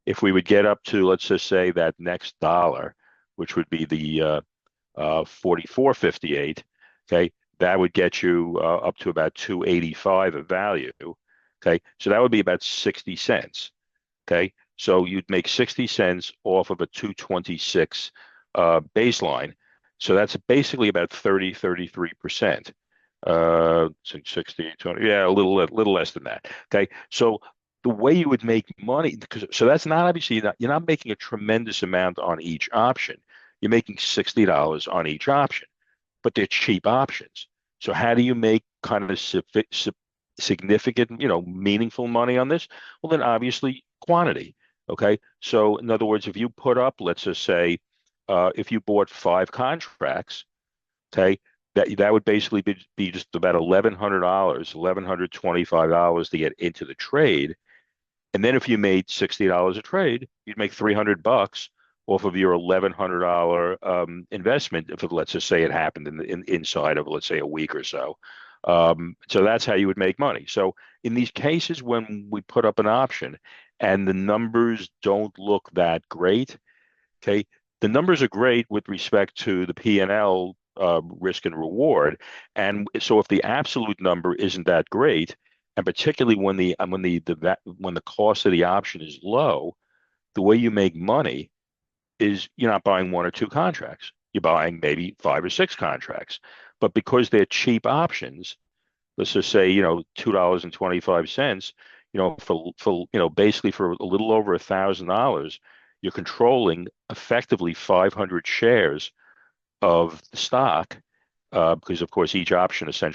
if we would get up to, let's just say, that next dollar, which would be the 44.58, okay, that would get you up to about 285 of value. Okay, so that would be about 60 cents. Okay, so you'd make 60 cents off of a 226 baseline. So that's basically about 33%. So 60, 20, yeah, a little less than that. Okay, so the way you would make money, because so that's not obviously you're not making a tremendous amount on each option. You're making $60 on each option, but they're cheap options. So how do you make kind of significant, meaningful money on this? Well, then obviously quantity. Okay. So in other words, if you put up, let's just say, if you bought five contracts, okay, that would basically be just about $1,100, $1,125 to get into the trade. And then if you made $60 a trade, you'd make $300 off of your $1,100 investment. If let's just say it happened inside of, let's say, a week or so. So that's how you would make money. So in these cases, when we put up an option and the numbers don't look that great, okay, the numbers are great with respect to the P&L, risk and reward. And so if the absolute number isn't that great, and particularly when the cost of the option is low, the way you make money is you're not buying one or two contracts. You're buying maybe five or six contracts. But because they're cheap options, let's just say, $2.25, basically for a little over $1,000, you're controlling effectively 500 shares of the stock, because of course each option essentially